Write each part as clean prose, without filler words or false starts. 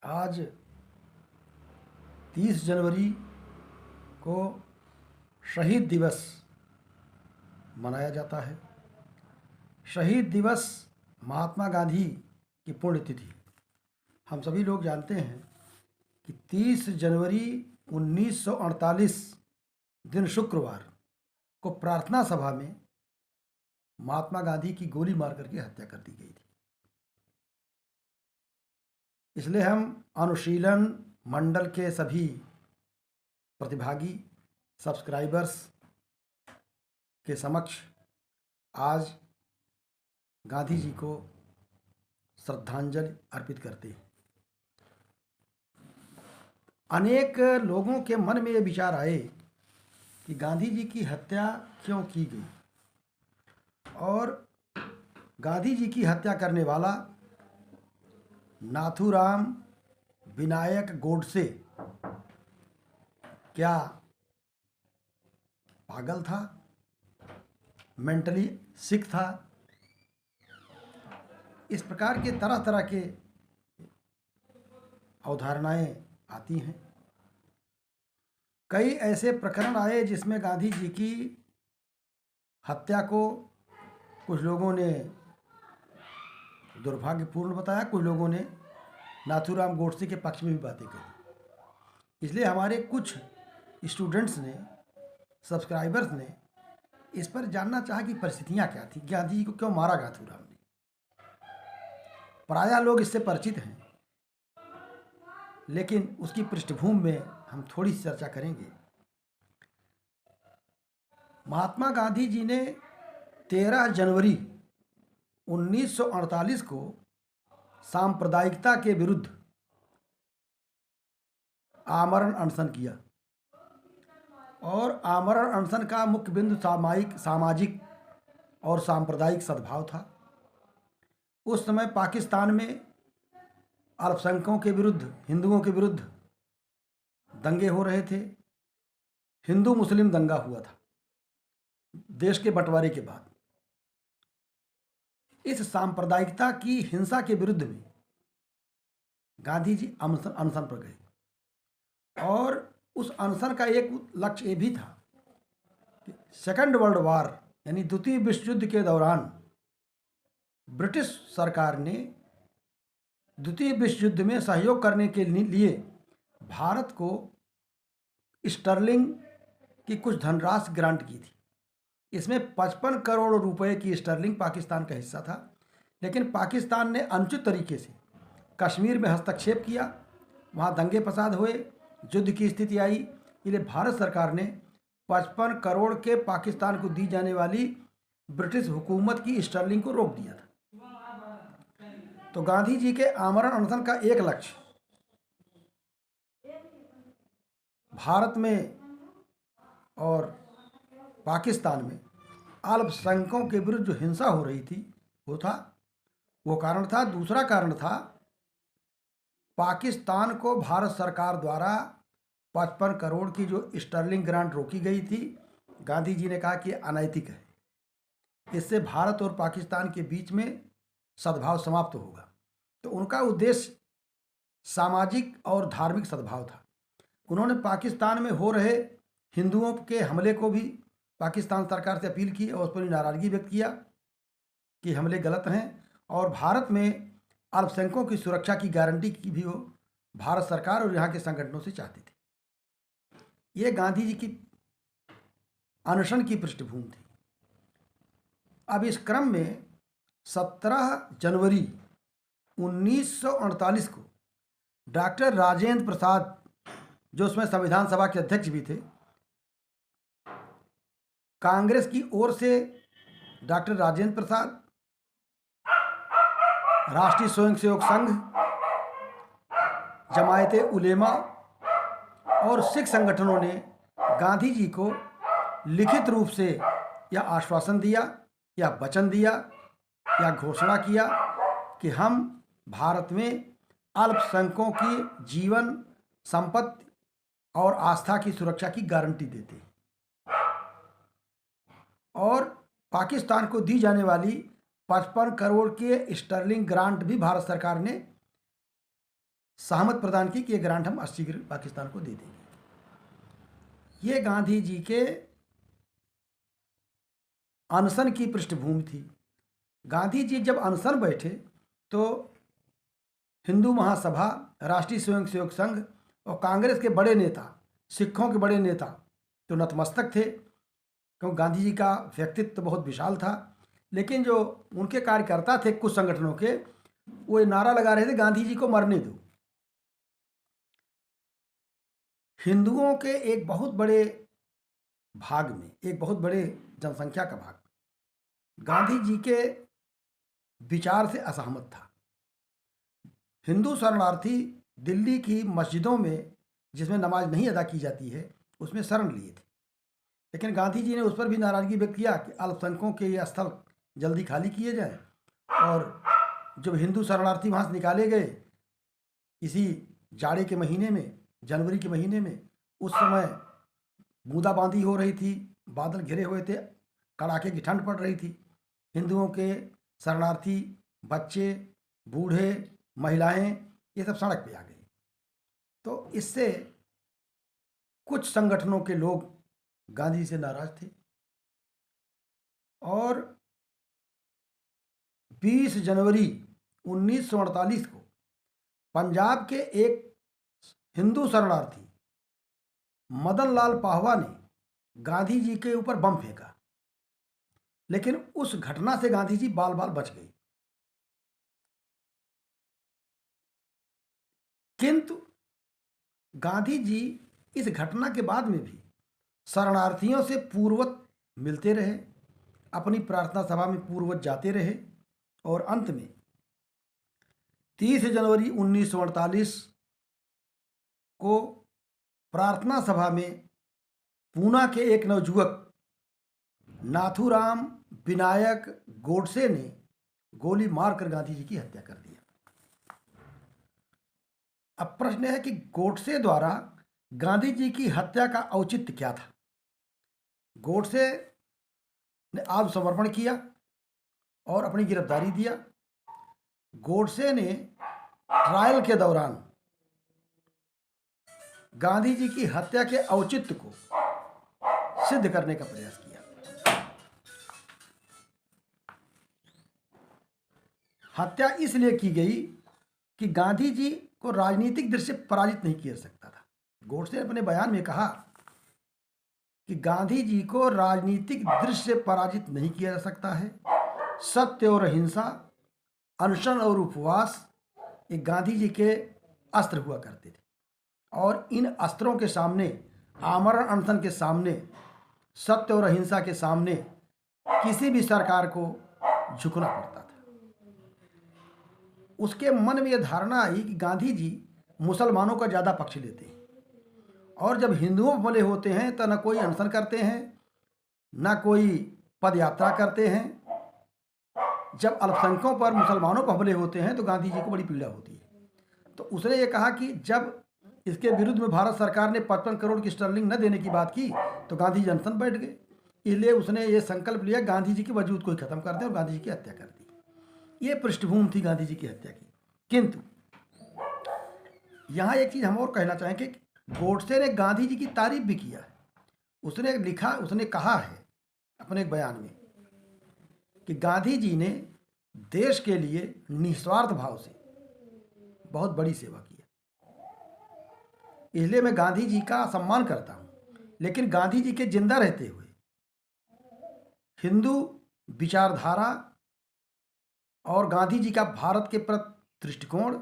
आज 30 जनवरी को शहीद दिवस मनाया जाता है। शहीद दिवस महात्मा गांधी की पुण्यतिथि। हम सभी लोग जानते हैं कि 30 जनवरी 1948 दिन शुक्रवार को प्रार्थना सभा में महात्मा गांधी की गोली मार करके हत्या कर दी गई थी। इसलिए हम अनुशीलन मंडल के सभी प्रतिभागी सब्सक्राइबर्स के समक्ष आज गांधी जी को श्रद्धांजलि अर्पित करते हैं। अनेक लोगों के मन में ये विचार आए कि गांधी जी की हत्या क्यों की गई और गांधी जी की हत्या करने वाला नाथूराम विनायक गोडसे क्या पागल था, मेंटली सिक था। इस प्रकार के तरह तरह के अवधारणाएं आती हैं। कई ऐसे प्रकरण आए जिसमें गांधी जी की हत्या को कुछ लोगों ने दुर्भाग्यपूर्ण बताया, कुछ लोगों ने नाथूराम गोडसे के पक्ष में भी बातें कही। इसलिए हमारे कुछ स्टूडेंट्स ने, सब्सक्राइबर्स ने इस पर जानना चाहा कि परिस्थितियां क्या थी, गांधी जी को क्यों मारा नाथूराम ने। प्रायः लोग इससे परिचित हैं, लेकिन उसकी पृष्ठभूमि में हम थोड़ी सी चर्चा करेंगे। महात्मा गांधी जी ने 13 जनवरी 1948 को सांप्रदायिकता के विरुद्ध आमरण अनशन किया और आमरण अनशन का मुख्य बिंदु सामाजिक और सांप्रदायिक सद्भाव था। उस समय पाकिस्तान में अल्पसंख्यकों के विरुद्ध, हिंदुओं के विरुद्ध दंगे हो रहे थे। हिंदू मुस्लिम दंगा हुआ था देश के बंटवारे के बाद। इस सांप्रदायिकता की हिंसा के विरुद्ध में गांधी जी अनशन पर गए और उस अनशन का एक लक्ष्य ये भी था कि सेकंड वर्ल्ड वार यानी द्वितीय विश्व युद्ध के दौरान ब्रिटिश सरकार ने द्वितीय विश्व युद्ध में सहयोग करने के लिए भारत को स्टर्लिंग की कुछ धनराशि ग्रांट की थी। इसमें 55 करोड़ रुपए की स्टर्लिंग पाकिस्तान का हिस्सा था, लेकिन पाकिस्तान ने अनुचित तरीके से कश्मीर में हस्तक्षेप किया, वहाँ दंगे फसाद हुए, युद्ध की स्थिति आई। इसलिए भारत सरकार ने 55 करोड़ के पाकिस्तान को दी जाने वाली ब्रिटिश हुकूमत की स्टर्लिंग को रोक दिया था। तो गांधी जी के आमरण अनशन का एक लक्ष्य भारत में और पाकिस्तान में अल्पसंख्यकों के विरुद्ध जो हिंसा हो रही थी वो कारण था। दूसरा कारण था पाकिस्तान को भारत सरकार द्वारा 55 करोड़ की जो स्टर्लिंग ग्रांट रोकी गई थी, गांधी जी ने कहा कि अनैतिक है, इससे भारत और पाकिस्तान के बीच में सद्भाव समाप्त होगा। तो उनका उद्देश्य सामाजिक और धार्मिक सद्भाव था। उन्होंने पाकिस्तान में हो रहे हिंदुओं के हमले को भी पाकिस्तान सरकार से अपील की और उस पर नाराज़गी व्यक्त किया कि हमले गलत हैं, और भारत में अल्पसंख्यकों की सुरक्षा की गारंटी की भी वो भारत सरकार और यहाँ के संगठनों से चाहती थी। ये गांधी जी की अनशन की पृष्ठभूमि थी। अब इस क्रम में 17 जनवरी 1948 को डॉक्टर राजेंद्र प्रसाद, जो उसमें संविधान सभा के अध्यक्ष भी थे, कांग्रेस की ओर से डॉक्टर राजेंद्र प्रसाद, राष्ट्रीय स्वयंसेवक संघ, जमायते उलेमा और सिख संगठनों ने गांधी जी को लिखित रूप से यह आश्वासन दिया या वचन दिया या घोषणा किया कि हम भारत में अल्पसंख्यकों की जीवन, संपत्ति और आस्था की सुरक्षा की गारंटी देते हैं और पाकिस्तान को दी जाने वाली 55 करोड़ के स्टर्लिंग ग्रांट भी भारत सरकार ने सहमत प्रदान की कि ये ग्रांट हम अशीघ्र पाकिस्तान को दे देंगे। ये गांधी जी के अनशन की पृष्ठभूमि थी। गांधी जी जब अनशन बैठे तो हिंदू महासभा, राष्ट्रीय स्वयंसेवक संघ और कांग्रेस के बड़े नेता, सिखों के बड़े नेता तो नतमस्तक थे, क्योंकि गांधी जी का व्यक्तित्व तो बहुत विशाल था। लेकिन जो उनके कार्यकर्ता थे कुछ संगठनों के, वो ये नारा लगा रहे थे गांधी जी को मरने दो। हिंदुओं के एक बहुत बड़े भाग में, एक बहुत बड़े जनसंख्या का भाग गांधी जी के विचार से असहमत था। हिंदू शरणार्थी दिल्ली की मस्जिदों में, जिसमें नमाज नहीं अदा की जाती है, उसमें शरण लिए थे। लेकिन गांधी जी ने उस पर भी नाराजगी व्यक्त किया कि अल्पसंख्यकों के ये स्थल जल्दी खाली किए जाएं। और जब हिंदू शरणार्थी वहाँ से निकाले गए इसी जाड़े के महीने में, जनवरी के महीने में, उस समय बूंदाबांदी हो रही थी, बादल घिरे हुए थे, कड़ाके की ठंड पड़ रही थी। हिंदुओं के शरणार्थी, बच्चे, बूढ़े, महिलाएं, ये सब सड़क पे आ गए। तो इससे कुछ संगठनों के लोग गांधी से नाराज थे और 20 जनवरी 1948 को पंजाब के एक हिंदू शरणार्थी मदन लाल पाहवा ने गांधी जी के ऊपर बम फेंका। लेकिन उस घटना से गांधी जी बाल बाल बच गए। किंतु गांधी जी इस घटना के बाद में भी शरणार्थियों से पूर्ववत मिलते रहे, अपनी प्रार्थना सभा में पूर्ववत जाते रहे और अंत में 30 जनवरी 1948 को प्रार्थना सभा में पूना के एक नवयुवक नाथूराम विनायक गोडसे ने गोली मारकर गांधी जी की हत्या कर दिया। अब प्रश्न है कि गोडसे द्वारा गांधी जी की हत्या का औचित्य क्या था। गोडसे ने आत्मसमर्पण किया और अपनी गिरफ्तारी दिया। गोडसे ने ट्रायल के दौरान गांधी जी की हत्या के औचित्य को सिद्ध करने का प्रयास किया। हत्या इसलिए की गई कि गांधी जी को राजनीतिक दृष्टि से पराजित नहीं किया जा सकता था। गोडसे ने अपने बयान में कहा कि गांधी जी को राजनीतिक दृष्टि से पराजित नहीं किया जा सकता है। सत्य और अहिंसा, अनशन और उपवास, ये गांधी जी के अस्त्र हुआ करते थे और इन अस्त्रों के सामने, आमरण अनशन के सामने, सत्य और अहिंसा के सामने किसी भी सरकार को झुकना पड़ता था। उसके मन में यह धारणा आई कि गांधी जी मुसलमानों का ज़्यादा पक्ष लेते हैं और जब हिंदुओं पर हमले होते हैं तो न कोई अनशन करते हैं, न कोई पद यात्रा करते हैं। जब अल्पसंख्यकों पर, मुसलमानों पर हमले होते हैं तो गांधी जी को बड़ी पीड़ा होती है। तो उसने ये कहा कि जब इसके विरुद्ध में भारत सरकार ने 55 करोड़ की स्टर्लिंग न देने की बात की तो गांधी जी अनशन बैठ गए। इसलिए उसने ये संकल्प लिया गांधी जी के वजूद को ही खत्म कर दें और गांधी जी की हत्या कर दी। ये पृष्ठभूमि थी गांधी जी की हत्या की। किंतु यहाँ एक चीज़ हम और कहना चाहेंगे कि गोडसे ने गांधी जी की तारीफ भी किया है। उसने लिखा, उसने कहा है अपने एक बयान में कि गांधी जी ने देश के लिए निस्वार्थ भाव से बहुत बड़ी सेवा की है, इसलिए मैं गांधी जी का सम्मान करता हूँ। लेकिन गांधी जी के जिंदा रहते हुए हिंदू विचारधारा और गांधी जी का भारत के प्रति दृष्टिकोण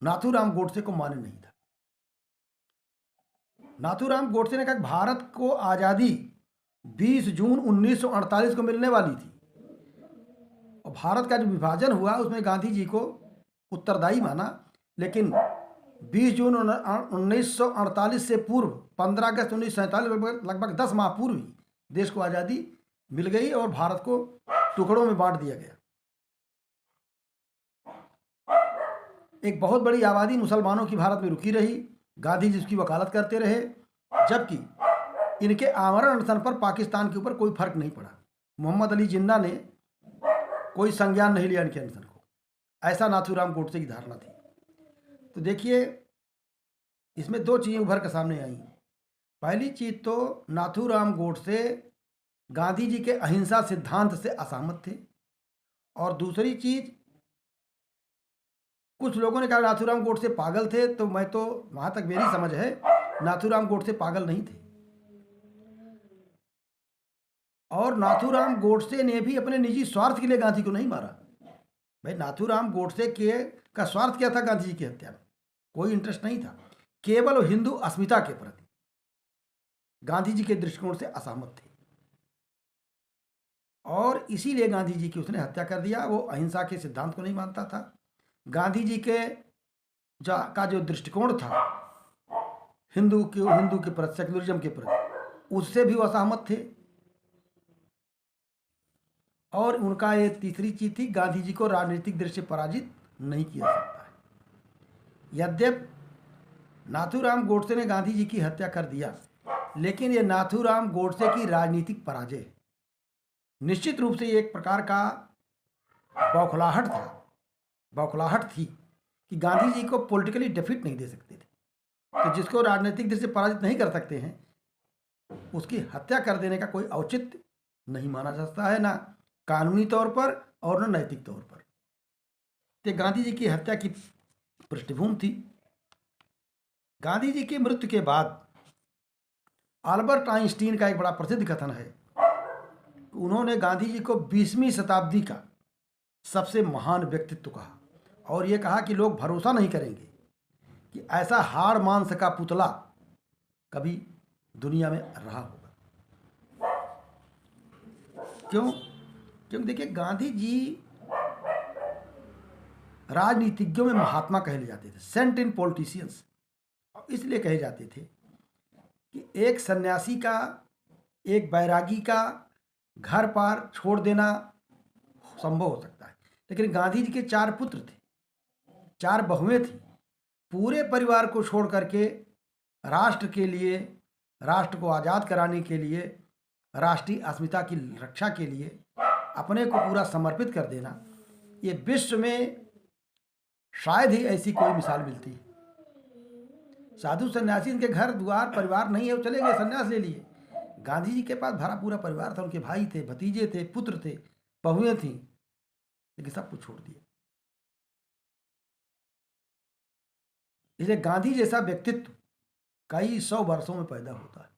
नाथूराम गोडसे को मान्य नहीं था। नाथूराम गोडसे ने कहा कि भारत को आज़ादी 20 जून 1948 को मिलने वाली थी और भारत का जो विभाजन हुआ उसमें गांधी जी को उत्तरदायी माना। लेकिन 20 जून 1948 से पूर्व 15 अगस्त 1947 लगभग 10 माह पूर्व ही देश को आज़ादी मिल गई और भारत को टुकड़ों में बांट दिया गया। एक बहुत बड़ी आबादी मुसलमानों की भारत में रुकी रही, गांधी जी उसकी वकालत करते रहे, जबकि इनके आमरण अनशन पर पाकिस्तान के ऊपर कोई फर्क नहीं पड़ा। मोहम्मद अली जिन्ना ने कोई संज्ञान नहीं लिया इनके अनशन को। ऐसा नाथूराम गोडसे की धारणा थी। तो देखिए, इसमें दो चीज़ें उभर कर सामने आई। पहली चीज़ तो नाथूराम गोडसे गांधी जी के अहिंसा सिद्धांत से असहमत थे, और दूसरी चीज़, कुछ लोगों ने कहा नाथूराम गोडसे पागल थे, तो मैं तो, वहाँ तक मेरी समझ है, नाथूराम गोडसे पागल नहीं थे। और नाथूराम गोडसे ने भी अपने निजी स्वार्थ के लिए गांधी को नहीं मारा। भाई, नाथूराम गोडसे के का स्वार्थ क्या था गांधी जी की हत्या में? कोई इंटरेस्ट नहीं था, केवल हिंदू अस्मिता के प्रति गांधी जी के दृष्टिकोण से असहमत थे, और इसीलिए गांधी जी की उसने हत्या कर दिया। वो अहिंसा के सिद्धांत को नहीं मानता था। गांधी जी के का जो दृष्टिकोण था हिंदू के प्रति, सेक्युलरिज्म के प्रति, उससे भी वो असहमत थे। और उनका ये तीसरी चीज थी, गांधी जी को राजनीतिक दृष्टि से पराजित नहीं किया सकता है। यद्यप नाथूराम गोडसे ने गांधी जी की हत्या कर दिया, लेकिन ये नाथूराम गोडसे की राजनीतिक पराजय है। निश्चित रूप से ये एक प्रकार का बौखलाहट थी कि गांधी जी को पॉलिटिकली डिफीट नहीं दे सकते थे, तो जिसको राजनीतिक दृष्टि से पराजित नहीं कर सकते हैं, उसकी हत्या कर देने का कोई औचित्य नहीं माना जा सकता है, ना कानूनी तौर पर और न नैतिक तौर पर। तो गांधी जी की हत्या की पृष्ठभूमि थी। गांधी जी की मृत्यु के बाद अल्बर्ट आइंस्टीन का एक बड़ा प्रसिद्ध कथन है। उन्होंने गांधी जी को 20वीं शताब्दी का सबसे महान व्यक्तित्व कहा, और ये कहा कि लोग भरोसा नहीं करेंगे कि ऐसा हाड़ मांस का पुतला कभी दुनिया में रहा होगा। क्यों? क्योंकि देखिए, गांधी जी राजनीतिज्ञों में महात्मा कहे जाते थे, सेंट इन पॉलिटिशियंस। इसलिए कहे जाते थे कि एक सन्यासी का, एक बैरागी का घर पार छोड़ देना संभव हो सकता है, लेकिन गांधी जी के 4 पुत्र थे, 4 बहुएं थी। पूरे परिवार को छोड़ करके राष्ट्र के लिए, राष्ट्र को आज़ाद कराने के लिए, राष्ट्रीय अस्मिता की रक्षा के लिए अपने को पूरा समर्पित कर देना, ये विश्व में शायद ही ऐसी कोई मिसाल मिलती है। साधु सन्यासी, इनके घर द्वार परिवार नहीं है, वो चले गए, सन्यास ले लिए। गांधी जी के पास भरा पूरा परिवार था, उनके भाई थे, भतीजे थे, पुत्र थे, बहुएं थीं, लेकिन सब कुछ छोड़ दिए। इसलिए गांधी जैसा व्यक्तित्व कई 100 वर्षों में पैदा होता है।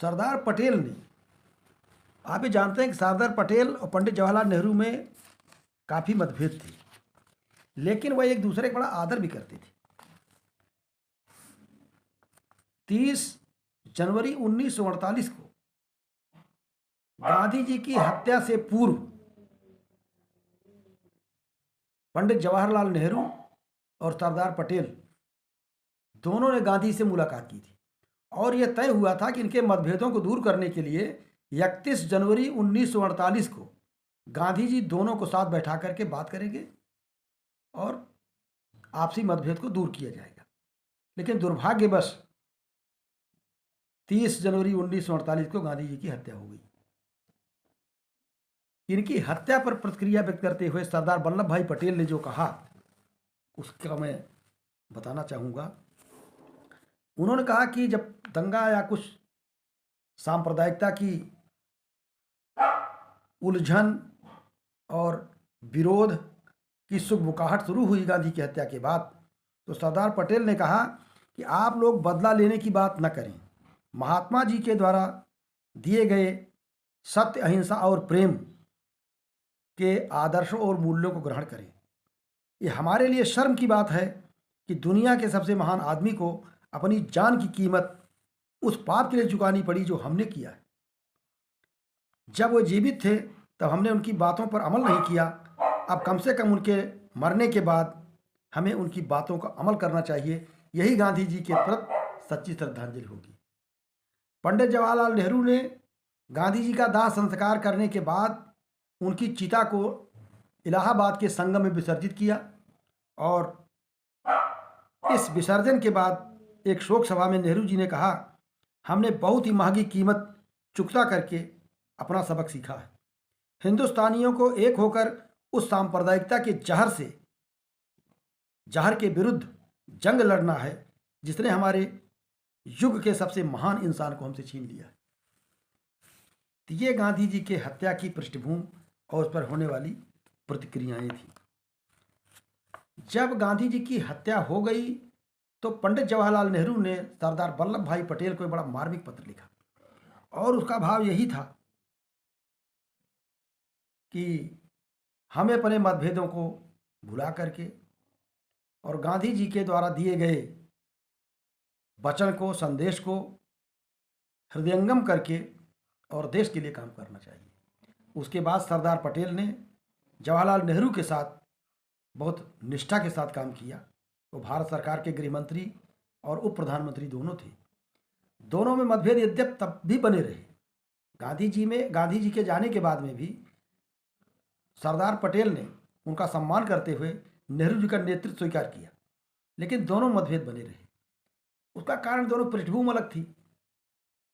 सरदार पटेल ने, आप ये जानते हैं कि सरदार पटेल और पंडित जवाहरलाल नेहरू में काफ़ी मतभेद थे, लेकिन वह एक दूसरे का बड़ा आदर भी करते थे। 30 जनवरी 1948 को गांधी जी की हत्या से पूर्व पंडित जवाहरलाल नेहरू और सरदार पटेल दोनों ने गांधी से मुलाकात की थी, और यह तय हुआ था कि इनके मतभेदों को दूर करने के लिए 31 जनवरी 1948 को गांधी जी दोनों को साथ बैठा करके बात करेंगे और आपसी मतभेद को दूर किया जाएगा। लेकिन दुर्भाग्यवश 30 जनवरी 1948 को गांधी जी की हत्या हो गई। इनकी हत्या पर प्रतिक्रिया व्यक्त करते हुए सरदार वल्लभ भाई पटेल ने जो कहा, उसका मैं बताना चाहूँगा। उन्होंने कहा कि जब दंगा या कुछ सांप्रदायिकता की उलझन और विरोध की सुगबुकाहट शुरू हुई गांधी की हत्या के बाद, तो सरदार पटेल ने कहा कि आप लोग बदला लेने की बात न करें, महात्मा जी के द्वारा दिए गए सत्य, अहिंसा और प्रेम के आदर्शों और मूल्यों को ग्रहण करें। ये हमारे लिए शर्म की बात है कि दुनिया के सबसे महान आदमी को अपनी जान की कीमत उस पाप के लिए चुकानी पड़ी जो हमने किया है। जब वो जीवित थे तब हमने उनकी बातों पर अमल नहीं किया, अब कम से कम उनके मरने के बाद हमें उनकी बातों का अमल करना चाहिए। यही गांधी जी के प्रति सच्ची श्रद्धांजलि होगी। पंडित जवाहरलाल नेहरू ने गांधी जी का दाह संस्कार करने के बाद उनकी चिता को इलाहाबाद के संगम में विसर्जित किया, और इस विसर्जन के बाद एक शोक सभा में नेहरू जी ने कहा, हमने बहुत ही महंगी कीमत चुकता करके अपना सबक सीखा है। हिंदुस्तानियों को एक होकर उस सांप्रदायिकता के जहर के विरुद्ध जंग लड़ना है जिसने हमारे युग के सबसे महान इंसान को हमसे छीन लिया। तो ये गांधी जी के हत्या की पृष्ठभूमि और उस पर होने वाली प्रतिक्रियाएं थी। जब गांधी जी की हत्या हो गई तो पंडित जवाहरलाल नेहरू ने सरदार वल्लभ भाई पटेल को एक बड़ा मार्मिक पत्र लिखा और उसका भाव यही था कि हमें अपने मतभेदों को भुला करके और गांधी जी के द्वारा दिए गए वचन को, संदेश को हृदयंगम करके और देश के लिए काम करना चाहिए। उसके बाद सरदार पटेल ने जवाहरलाल नेहरू के साथ बहुत निष्ठा के साथ काम किया। वो भारत सरकार के गृह मंत्री और उप प्रधानमंत्री दोनों थे। दोनों में मतभेद यद्यप तब भी बने रहे। गांधी जी के जाने के बाद में भी सरदार पटेल ने उनका सम्मान करते हुए नेहरू जी का नेतृत्व स्वीकार किया, लेकिन दोनों मतभेद बने रहे। उसका कारण दोनों पृष्ठभूमि अलग थी।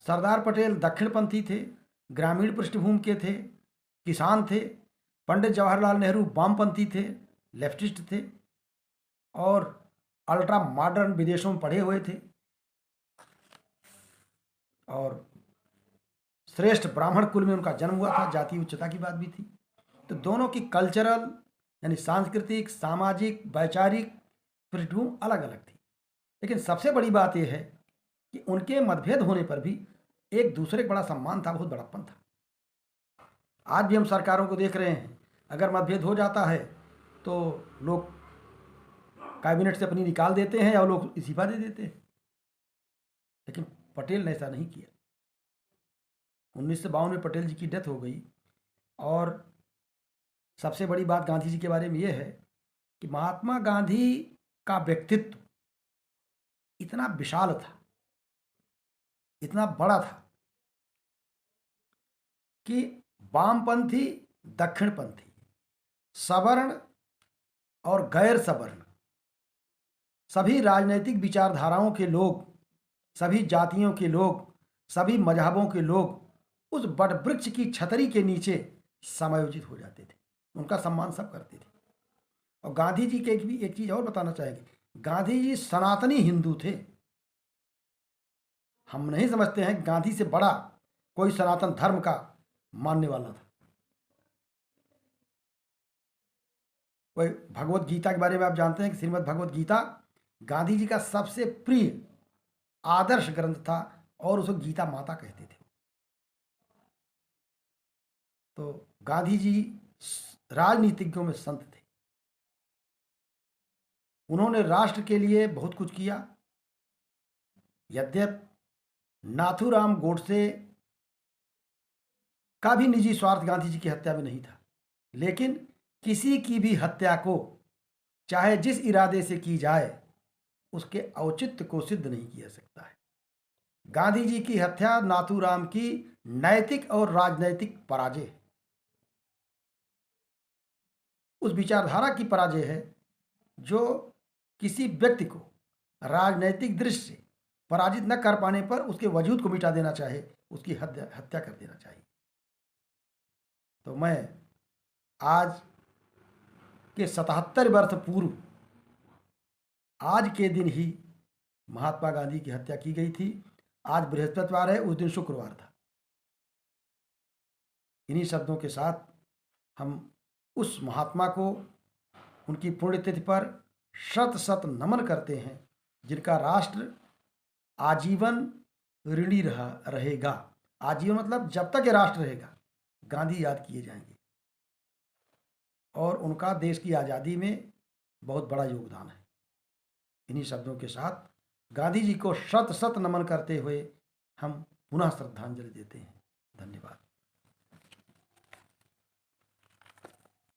सरदार पटेल दक्षिणपंथी थे, ग्रामीण पृष्ठभूमि के थे, किसान थे। पंडित जवाहरलाल नेहरू वामपंथी थे, लेफ्टिस्ट थे और अल्ट्रा मॉडर्न विदेशों में पढ़े हुए थे और श्रेष्ठ ब्राह्मण कुल में उनका जन्म हुआ था। जाति उच्चता की बात भी थी। तो दोनों की कल्चरल यानी सांस्कृतिक, सामाजिक, वैचारिक पृष्ठभूमि अलग अलग थी। लेकिन सबसे बड़ी बात यह है कि उनके मतभेद होने पर भी एक दूसरे का बड़ा सम्मान था, बहुत बड़प्पन था। आज भी हम सरकारों को देख रहे हैं, अगर मतभेद हो जाता है तो लोग कैबिनेट से अपनी निकाल देते हैं या लोग इस्तीफा दे देते हैं। लेकिन पटेल ने ऐसा नहीं किया। 1952 में पटेल जी की डेथ हो गई। और सबसे बड़ी बात गांधी जी के बारे में यह है कि महात्मा गांधी का व्यक्तित्व इतना विशाल था, इतना बड़ा था कि वामपंथी, दक्षिणपंथी, सवर्ण और गैर सवर्ण सभी राजनीतिक विचारधाराओं के लोग, सभी जातियों के लोग, सभी मजहबों के लोग उस वटवृक्ष की छतरी के नीचे समायोजित हो जाते थे। उनका सम्मान सब करते थे। और गांधी जी के भी एक चीज और बताना चाहेंगे, गांधी जी सनातनी हिंदू थे। हम नहीं समझते हैं गांधी से बड़ा कोई सनातन धर्म का मानने वाला था। कोई भगवत गीता के बारे में आप जानते हैं कि श्रीमद् भगवत गीता गांधी जी का सबसे प्रिय आदर्श ग्रंथ था और उसको गीता माता कहते थे। तो गांधी जी राजनीतिज्ञों में संत थे। उन्होंने राष्ट्र के लिए बहुत कुछ किया। यद्यपि नाथूराम गोडसे का भी निजी स्वार्थ गांधी जी की हत्या में नहीं था, लेकिन किसी की भी हत्या को चाहे जिस इरादे से की जाए उसके औचित्य को सिद्ध नहीं किया सकता है। गांधी जी की हत्या नाथूराम की नैतिक और राजनैतिक पराजय है। उस विचारधारा की पराजय है जो किसी व्यक्ति को राजनैतिक दृष्टि से पराजित न कर पाने पर उसके वजूद को मिटा देना चाहे, उसकी हत्या कर देना चाहिए। तो मैं आज के 77 वर्ष पूर्व आज के दिन ही महात्मा गांधी की हत्या की गई थी। आज बृहस्पतिवार है, उस दिन शुक्रवार था। इन्हीं शब्दों के साथ हम उस महात्मा को उनकी पुण्यतिथि पर शत शत नमन करते हैं, जिनका राष्ट्र आजीवन ऋणी रहेगा। आजीवन मतलब जब तक ये राष्ट्र रहेगा गांधी याद किए जाएंगे और उनका देश की आज़ादी में बहुत बड़ा योगदान है। इन्हीं शब्दों के साथ गांधी जी को शत शत नमन करते हुए हम पुनः श्रद्धांजलि देते हैं। धन्यवाद।